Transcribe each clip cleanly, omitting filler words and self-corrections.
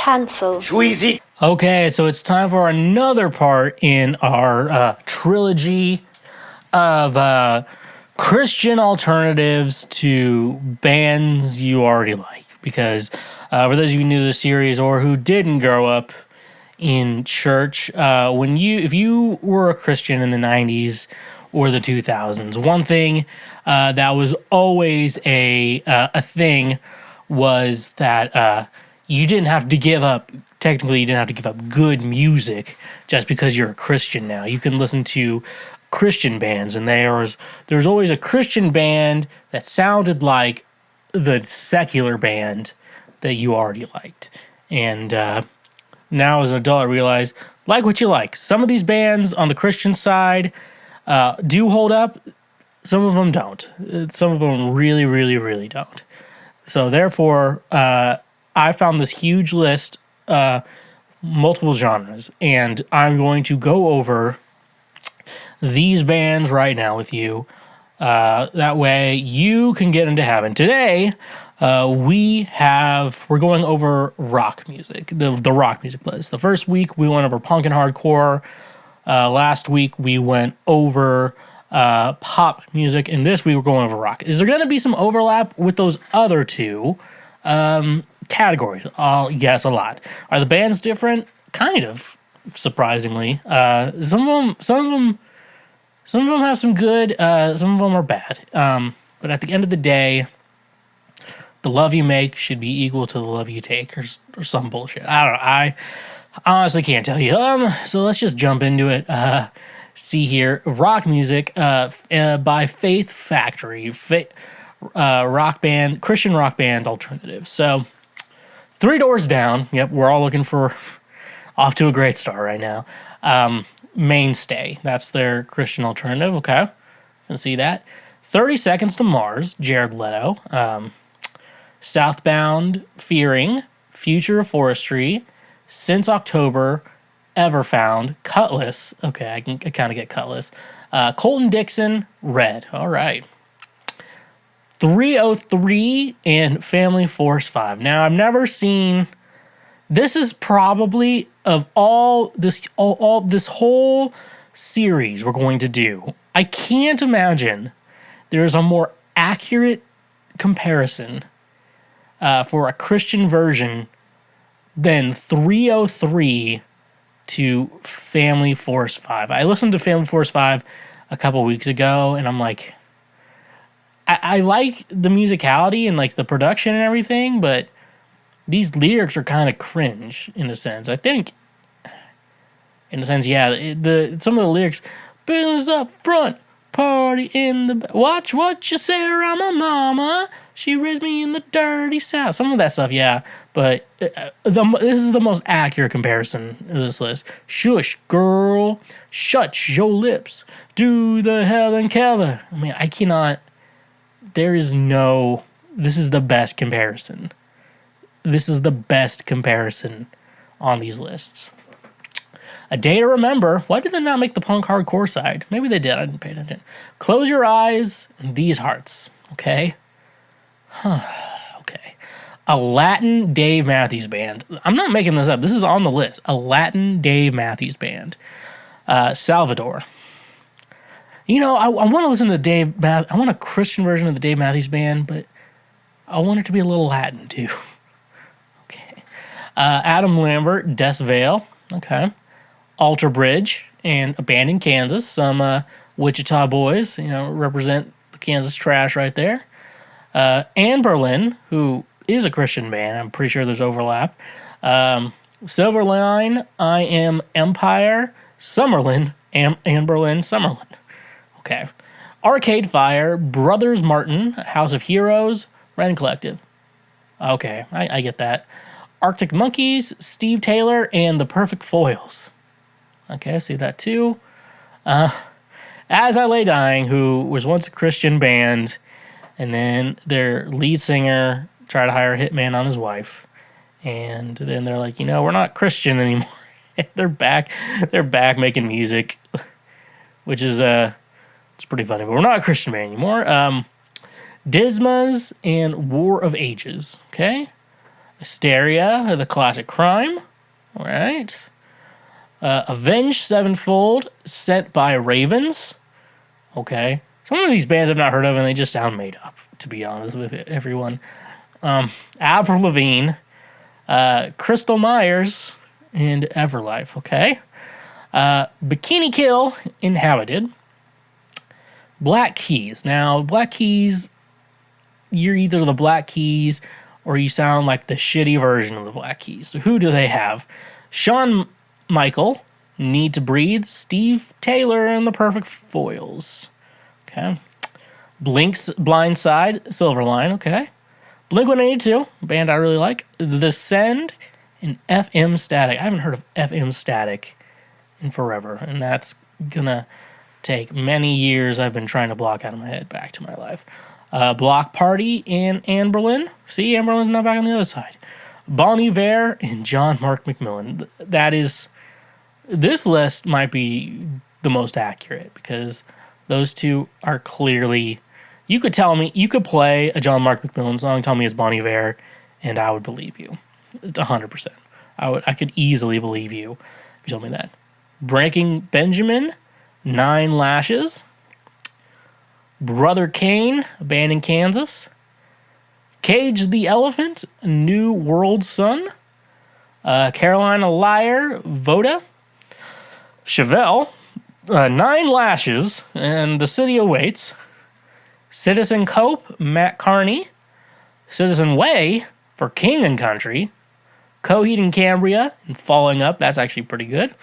Cancel. Schweezy. Okay, so it's time for another part in our trilogy of Christian alternatives to bands you already like. Because for those of you who knew the series or who didn't grow up in church, if you were a Christian in the 90s or the 2000s, one thing that was always a thing was that you didn't have to give up. Technically, you didn't have to give up good music just because you're a Christian now. You can listen to Christian bands, and there's always a Christian band that sounded like the secular band that you already liked. And now as an adult, I realize, like what you like. Some of these bands on the Christian side do hold up. Some of them don't. Some of them really, really, really don't. So therefore, I found this huge list, multiple genres, and I'm going to go over these bands right now with you. That way you can get into heaven. Today, we're going over rock music, the rock music playlist. The first week we went over punk and hardcore. Last week we went over pop music, and this week we're going over rock. Is there going to be some overlap with those other two categories? Yes, a lot. Are the bands different? Kind of, surprisingly. Some of them have some good. Some of them are bad. But at the end of the day, the love you make should be equal to the love you take, or some bullshit. I don't know. I honestly can't tell you. So let's just jump into it. See here, rock music by Faith Factory, rock band, Christian rock band alternative. So, Three Doors Down. Yep, we're all looking for off to a great start right now. Mainstay, that's their Christian alternative. Okay, can see that. 30 Seconds to Mars, Jared Leto. Southbound, Fearing, Future of Forestry, Since October, Everfound, Cutlass. Okay, I kind of get Cutlass. Colton Dixon, Red. All right. 303 and Family Force 5. Now, I've never seen. This is probably of all this whole series we're going to do. I can't imagine there's a more accurate comparison for a Christian version than 303 to Family Force 5. I listened to Family Force 5 a couple weeks ago, and I'm like, I like the musicality and like the production and everything, but these lyrics are kind of cringe in a sense. I think, in a sense, yeah, some of the lyrics, business up front, party in the watch what you say around my mama. She raised me in the dirty south. Some of that stuff, yeah, but this is the most accurate comparison of this list. Shush, girl, shut your lips, do the Helen Keller. I mean, I cannot. There is no. This is the best comparison. This is the best comparison on these lists. A Day to Remember. Why did they not make the punk hardcore side? Maybe they did. I didn't pay attention. Close Your Eyes and These Hearts. Okay. Okay. A Latin Dave Matthews Band. I'm not making this up. This is on the list. A Latin Dave Matthews Band. Salvador. You know, I want to listen to I want a Christian version of the Dave Matthews Band, but I want it to be a little Latin too. Okay. Adam Lambert, Des Vale. Okay. Alter Bridge and Abandoned Kansas. Some Wichita boys, represent the Kansas trash right there. Anne Berlin, who is a Christian band. I'm pretty sure there's overlap. Silverline, I Am Empire. Summerlin, Anne Berlin, Summerlin. Okay. Arcade Fire, Brothers Martin, House of Heroes, Ren Collective. Okay, I get that. Arctic Monkeys, Steve Taylor, and The Perfect Foils. Okay, I see that too. As I Lay Dying, who was once a Christian band, and then their lead singer tried to hire a hitman on his wife, and then they're like, we're not Christian anymore. They're back making music, which is it's pretty funny, but we're not a Christian band anymore. Dismas and War of Ages. Okay, Hysteria, the classic crime. All right. Avenged Sevenfold, Sent by Ravens. Okay. Some of these bands I've not heard of, and they just sound made up, to be honest with everyone. Avril Lavigne, Crystal Myers, and Everlife. Okay. Bikini Kill, Inhabited. Black Keys. Now, Black Keys, you're either the Black Keys or you sound like the shitty version of the Black Keys. So who do they have? Shawn Michael, Need to Breathe, Steve Taylor, and the Perfect Foils. Okay. Blink's Blindside, Silverline. Okay. Blink-182, a band I really like. The Send, and FM Static. I haven't heard of FM Static in forever, and that's gonna take many years I've been trying to block out of my head back to my life. Block Party and Anberlin. See, Anberlin's now back on the other side. Bon Iver and John Mark McMillan. This list might be the most accurate because those two are clearly. You could play a John Mark McMillan song, tell me it's Bon Iver, and I would believe you. It's 100%. I could easily believe you if you told me that. Breaking Benjamin, 9 Lashes. Brother Kane, a band in Kansas. Cage the Elephant, New World Sun. Carolina Liar, Voda. Chevelle, 9 Lashes, and The City Awaits. Citizen Cope, Matt Carney. Citizen Way for King and Country. Coheed and Cambria, and Falling Up, that's actually pretty good.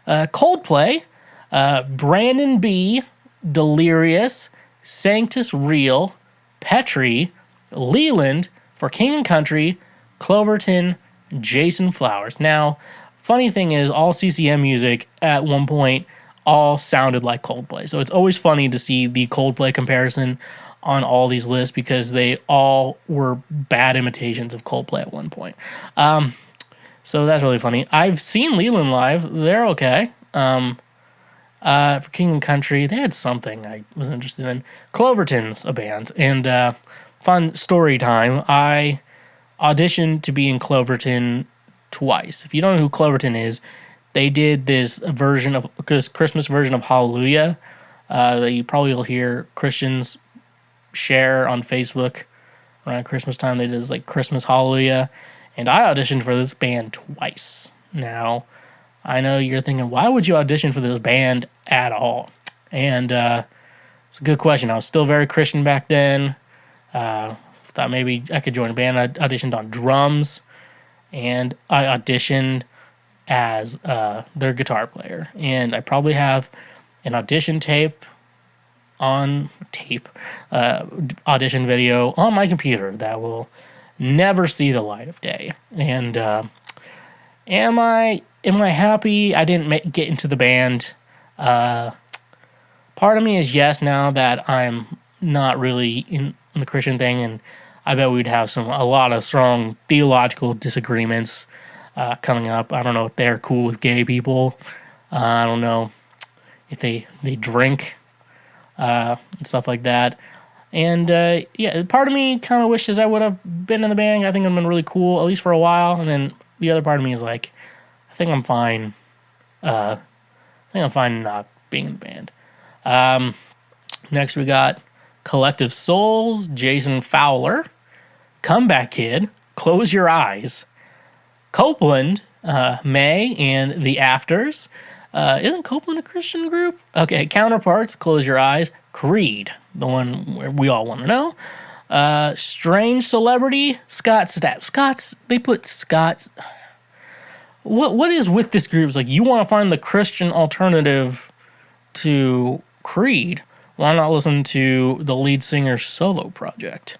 Coldplay, Brandon B., Delirious, Sanctus Real, Petri, Leland for King and Country, Cloverton, Jason Flowers. Now, funny thing is, all CCM music at one point all sounded like Coldplay. So it's always funny to see the Coldplay comparison on all these lists because they all were bad imitations of Coldplay at one point. So that's really funny. I've seen Leland live. They're okay. For King and Country, they had something I was interested in. Cloverton's a band. And fun story time. I auditioned to be in Cloverton twice. If you don't know who Cloverton is, they did this Christmas version of Hallelujah that you probably will hear Christians share on Facebook around Christmas time. They did this like Christmas Hallelujah. And I auditioned for this band twice. Now, I know you're thinking, why would you audition for this band at all? And it's a good question. I was still very Christian back then. Thought maybe I could join a band. I auditioned on drums, and I auditioned as their guitar player. And I probably have an audition audition video on my computer that will never see the light of day. And am I happy I didn't get into the band? Part of me is yes, now that I'm not really in the Christian thing, and I bet we'd have a lot of strong theological disagreements coming up. I don't know if they're cool with gay people. I don't know if they drink and stuff like that. And yeah, part of me kind of wishes I would have been in the band. I think I've been really cool, at least for a while. And then the other part of me is like, I think I'm fine. I think I'm fine not being in the band. Next we got Collective Souls, Jason Fowler, Comeback Kid, Close Your Eyes, Copeland, May, and The Afters. Isn't Copeland a Christian group? Okay, Counterparts, Close Your Eyes, Creed, the one where we all want to know. Strange Celebrity, Scott Stapp. They put Scott. What is with this group? It's like, you want to find the Christian alternative to Creed. Why not listen to the lead singer's solo project?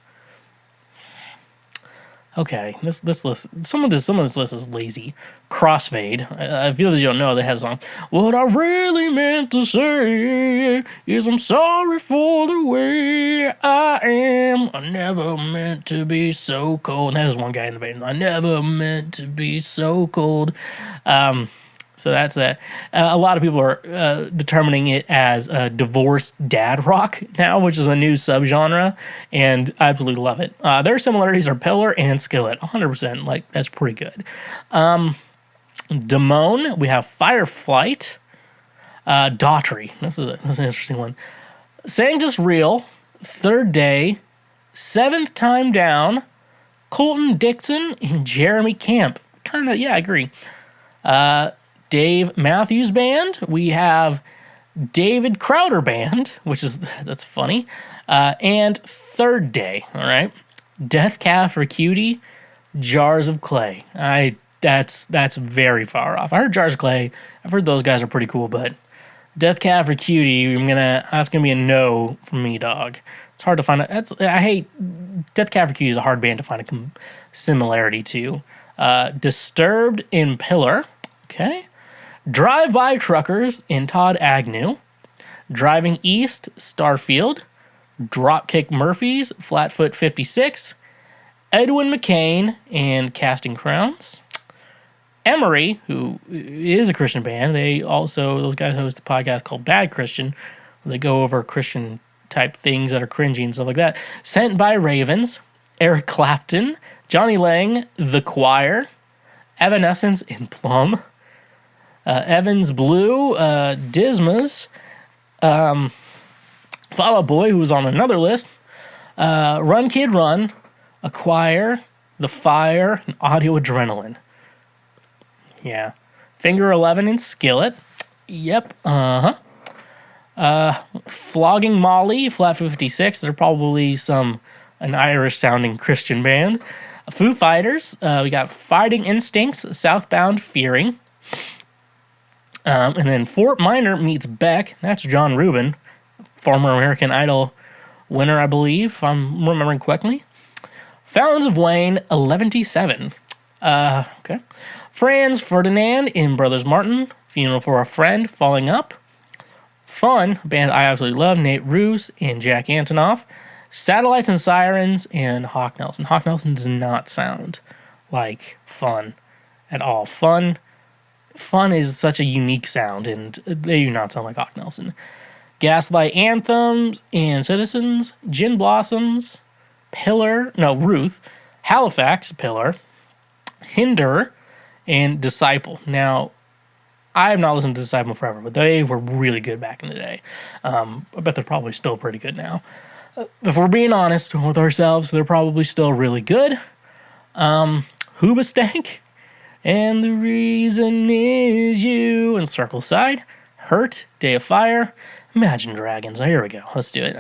Okay, this list, some of this list is lazy. Crossfade. I feel that you don't know they have a song. What I really meant to say is I'm sorry for the way I am. I never meant to be so cold. And there's one guy in the band. I never meant to be so cold. So that's that. A lot of people are determining it as a divorced dad rock now, which is a new subgenre, and I absolutely love it. Their similarities are Pillar and Skillet, 100%. Like, that's pretty good. Damone, we have Fireflight. Daughtry, this is an interesting one. Sanctus Real, Third Day, Seventh Time Down, Colton Dixon, and Jeremy Camp. Kind of, yeah, I agree. Dave Matthews Band, we have David Crowder Band, that's funny, and Third Day, all right? Death Cab for Cutie, Jars of Clay. That's very far off. I heard Jars of Clay. I've heard those guys are pretty cool, but Death Cab for Cutie, that's gonna be a no from me, dog. It's hard to find. I hate Death Cab for Cutie is a hard band to find a similarity to. Disturbed in Pillar, okay. Drive-By Truckers in Todd Agnew. Driving East, Starfield. Dropkick Murphys, Flatfoot 56. Edwin McCain and Casting Crowns. Emery, who is a Christian band, those guys host a podcast called Bad Christian, where they go over Christian type things that are cringy and stuff like that. Sent by Ravens, Eric Clapton, Johnny Lang, The Choir, Evanescence in Plum, Evans Blue, Dismas, Fall Out Boy, who was on another list, Run Kid Run, Acquire, The Fire, and Audio Adrenaline. Yeah. Finger 11 in Skillet. Yep. Flogging Molly, Flat 56. They're probably an Irish-sounding Christian band. Foo Fighters. We got Fighting Instincts, Southbound Fearing. And then Fort Minor meets Beck. That's John Rubin, former American Idol winner, I believe, if I'm remembering correctly. Fountains of Wayne, 11-7. Okay. Franz Ferdinand in Brothers Martin. Funeral for a Friend, Falling Up. Fun, a band I absolutely love, Nate Roos and Jack Antonoff. Satellites and Sirens and Hawk Nelson. Hawk Nelson does not sound like Fun at all. Fun is such a unique sound, and they do not sound like Hawk Nelson. Gaslight Anthems and Citizens. Gin Blossoms. Ruth. Halifax, Pillar. Hinder, and Disciple. Now, I have not listened to Disciple forever, but they were really good back in the day. I bet they're probably still pretty good now. If we're being honest with ourselves, they're probably still really good. Hoobastank, and The Reason Is You, and Circle Side. Hurt, Day of Fire, Imagine Dragons. Oh, here we go. Let's do it.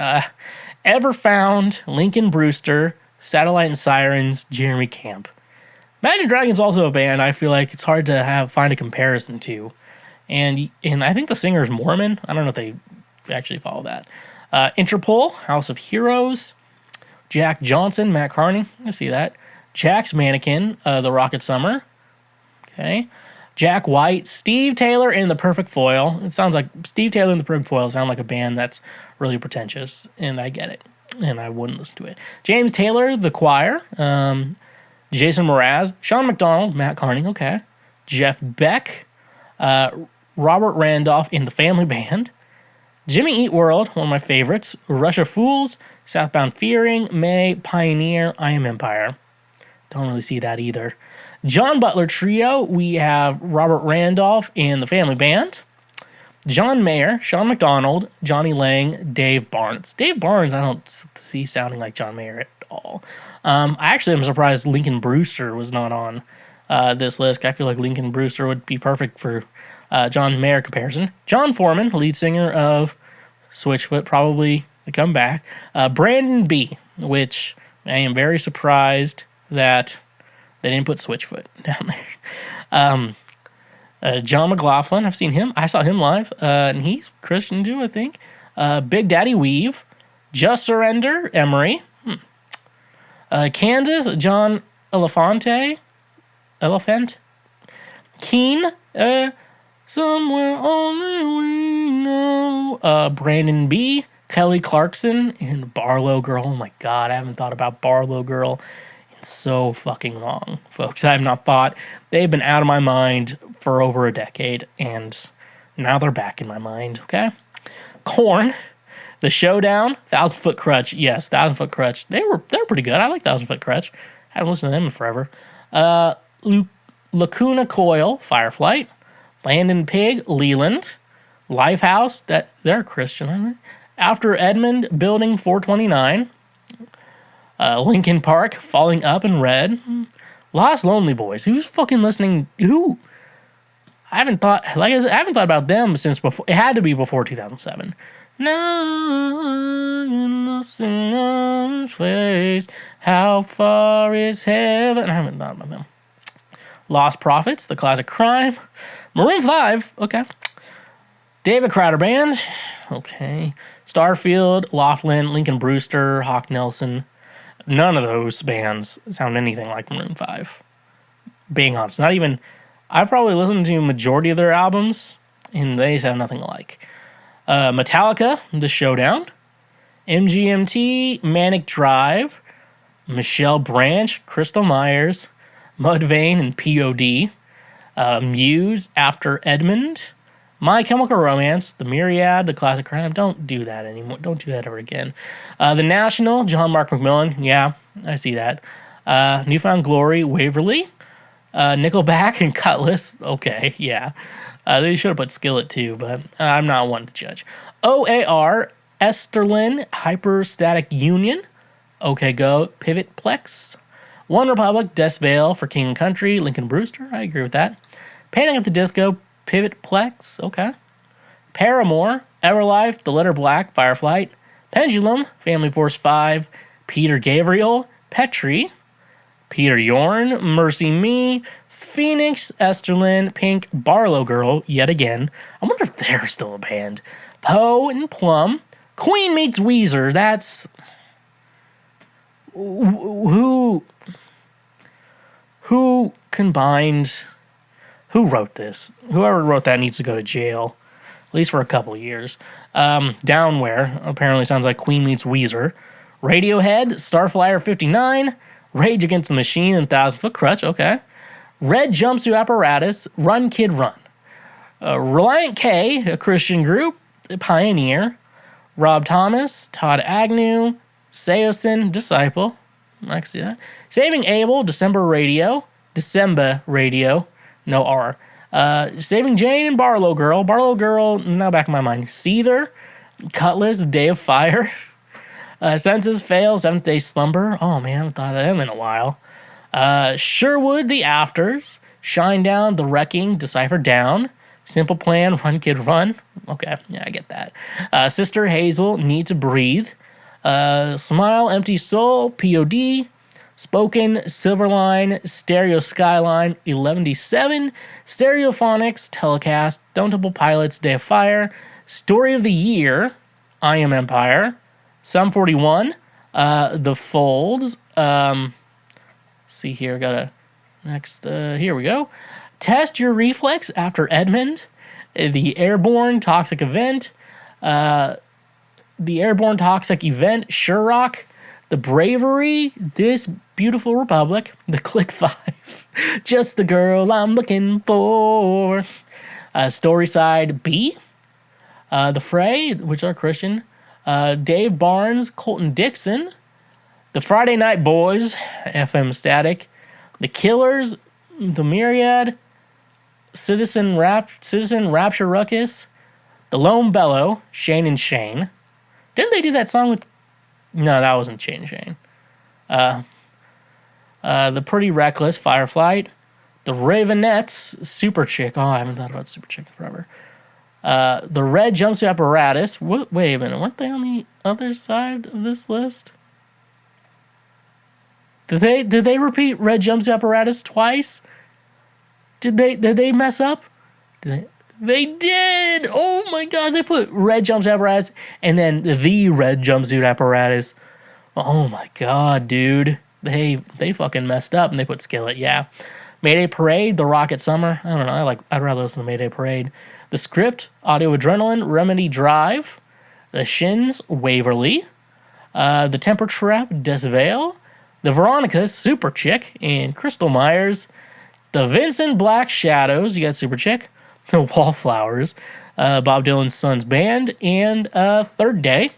Ever Found, Lincoln Brewster, Satellite and Sirens, Jeremy Camp. Imagine Dragons is also a band I feel like it's hard to find a comparison to. And I think the singer is Mormon. I don't know if they actually follow that. Interpol, House of Heroes. Jack Johnson, Matt Carney. I see that. Jack's Mannequin, The Rocket Summer. Okay. Jack White, Steve Taylor, and The Perfect Foil. It sounds like Steve Taylor and The Perfect Foil sound like a band that's really pretentious, and I get it. And I wouldn't listen to it. James Taylor, The Choir. Jason Mraz, Sean McDonald, Matt Carney, okay. Jeff Beck, Robert Randolph in The Family Band. Jimmy Eat World, one of my favorites. Russia Fools, Southbound Fearing, May, Pioneer, I Am Empire. Don't really see that either. John Butler Trio, we have Robert Randolph in The Family Band. John Mayer, Sean McDonald, Johnny Lang, Dave Barnes. Dave Barnes, I don't see sounding like John Mayer at all. I actually am surprised Lincoln Brewster was not on this list. I feel like Lincoln Brewster would be perfect for John Mayer comparison. John Foreman, lead singer of Switchfoot, probably to come back. Brandon B., which I am very surprised that they didn't put Switchfoot down there. John McLaughlin, I've seen him. I saw him live, and he's Christian too, I think. Big Daddy Weave. Just Surrender, Emery. Kansas, John Elephant. Keen, Somewhere Only We Know. Brandon B., Kelly Clarkson, and Barlow Girl. Oh my God, I haven't thought about Barlow Girl in so fucking long, folks. I have not thought. They've been out of my mind for over a decade, and now they're back in my mind, okay? Korn, The Showdown, 1,000 Foot Crutch. Yes, 1,000 Foot Crutch. They're pretty good. I like 1,000 Foot Crutch. Haven't listened to them in forever. Lacuna Coil, Fireflight. Landon Pig, Leland. Lifehouse, they're Christian, aren't they? After Edmund, Building 429. Linkin Park, Falling Up in Red. Lost Lonely Boys. Who's fucking listening? Who? I haven't thought about them since before. It had to be before 2007. No, in the sinner's face, how far is heaven? I haven't thought about them. Lost Prophets, The Classic Crime. Maroon 5, okay. David Crowder Band, okay. Starfield, Laughlin, Lincoln Brewster, Hawk Nelson. None of those bands sound anything like Maroon 5. Being honest, not even. I've probably listened to a majority of their albums, and they sound nothing alike. Metallica, The Showdown. MGMT, Manic Drive. Michelle Branch, Crystal Myers. Mudvayne and P.O.D. Muse, After Edmund. My Chemical Romance, The Myriad, The Classic Crime. Don't do that anymore. Don't do that ever again. The National, John Mark McMillan. Yeah, I see that. Newfound Glory, Waverly. Nickelback and Cutlass. Okay, yeah. They should have put Skillet too, but I'm not one to judge. OAR, Esterlin, Hyperstatic Union. Okay Go, Pivot Plex. One Republic, Death Vale for King and Country, Lincoln Brewster. I agree with that. Panic at the Disco, Pivot Plex. Okay. Paramore, Everlife, The Letter Black, Fireflight. Pendulum, Family Force 5. Peter Gabriel, Petri. Peter Yorn, Mercy Me, Phoenix, Esterlin, Pink, Barlow Girl, yet again. I wonder if they're still a band. Poe and Plum. Queen meets Weezer. That's... Who combined... Who wrote this? Whoever wrote that needs to go to jail. At least for a couple years. Downware apparently sounds like Queen meets Weezer. Radiohead, Starflyer 59... Rage Against the Machine and 1,000 Foot Crutch, okay. Red Jumpsuit Apparatus, Run Kid Run. Reliant K, a Christian group, Pioneer. Rob Thomas, Todd Agnew, Seosin, Disciple. I can see that. Saving Abel, December Radio, no R. Saving Jane and Barlow Girl. Barlow Girl, now back in my mind. Seether, Cutlass, Day of Fire. Senses Fail, Seventh Day Slumber. Oh man, I haven't thought of them in a while. Sherwood, The Afters. Shinedown, The Wrecking, Decipher Down. Simple Plan, Run Kid Run. Okay, yeah, I get that. Sister Hazel, Need to Breathe. Smile, Empty Soul, P.O.D. Spoken, Silverline, Stereo Skyline, 11D7. Stereophonics, Telecast, Stone Temple Pilots, Day of Fire. Story of the Year, I Am Empire. Sum 41, The Folds. See here, got a next. Here we go. Test Your Reflex After Edmund. The Airborne Toxic Event. The Airborne Toxic Event. Sherrock. The Bravery. This Beautiful Republic. The Click 5. Just the Girl I'm Looking For. Storyside B. The Fray, which are Christian. Dave Barnes, Colton Dixon, The Friday Night Boys, FM Static, The Killers, The Myriad, Citizen Rapture Ruckus, The Lone Bellow, Shane and Shane. Didn't they do that song with... No, that wasn't Shane and Shane. The Pretty Reckless, Fireflight, The Ravenettes, Super Chick. Oh, I haven't thought about Super Chick in forever. The Red Jumpsuit Apparatus. Wait a minute, weren't they on the other side of this list? Did they repeat Red Jumpsuit Apparatus twice? Did they mess up? They did. Oh my god, they put Red Jumpsuit Apparatus and then the Red Jumpsuit Apparatus. Oh my god, dude. They fucking messed up and they put Skillet. Yeah. Mayday Parade, The Rocket Summer. I don't know. I'd rather listen to Mayday Parade. The Script, Audio Adrenaline, Remedy Drive. The Shins, Waverly. The Temper Trap, Desvale. The Veronicas, Super Chick, and Crystal Myers, The Vincent Black Shadows, you got Super Chick. The Wallflowers, Bob Dylan's Son's Band, and Third Day.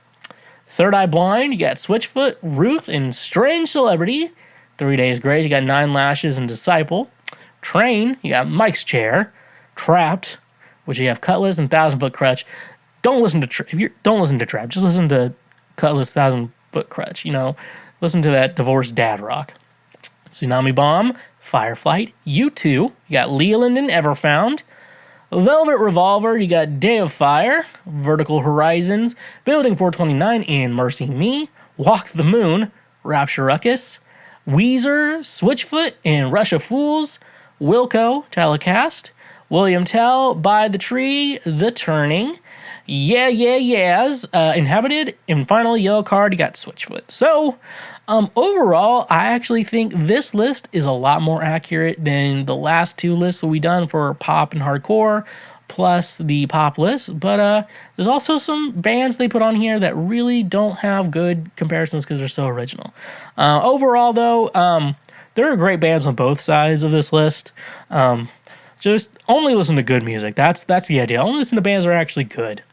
Third Eye Blind, you got Switchfoot, Ruth, and Strange Celebrity. 3 Days Grace, you got Nine Lashes and Disciple. Train, you got Mike's Chair. Trapped, which you have Cutlass and 1,000-Foot Crutch. Don't listen to Trapped. Just listen to Cutlass, 1,000-Foot Crutch. Listen to that divorced dad rock. Tsunami Bomb, Fireflight, U2. You got Leland and Everfound. Velvet Revolver, you got Day of Fire, Vertical Horizons, Building 429, and Mercy Me. Walk the Moon, Rapture Ruckus. Weezer, Switchfoot, and Rush of Fools. Wilco, Telecast. William Tell, By the Tree, The Turning. Yeah, Yeah, Yeahs, Inhabited, and finally, Yellow Card, you got Switchfoot. So, overall, I actually think this list is a lot more accurate than the last two lists that we done for pop and hardcore, plus the pop list. But there's also some bands they put on here that really don't have good comparisons because they're so original. Overall, though, there are great bands on both sides of this list. Just only listen to good music. That's the idea. Only listen to bands that are actually good.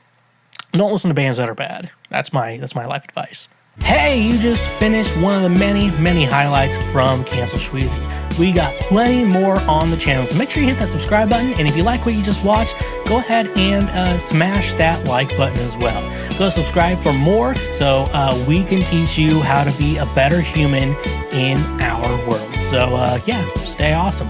Don't listen to bands that are bad. That's my life advice. Hey, you just finished one of the many, many highlights from Cancel Schweezy. We got plenty more on the channel, so make sure you hit that subscribe button. And if you like what you just watched, go ahead and smash that like button as well. Go subscribe for more so we can teach you how to be a better human in our world. So yeah, stay awesome.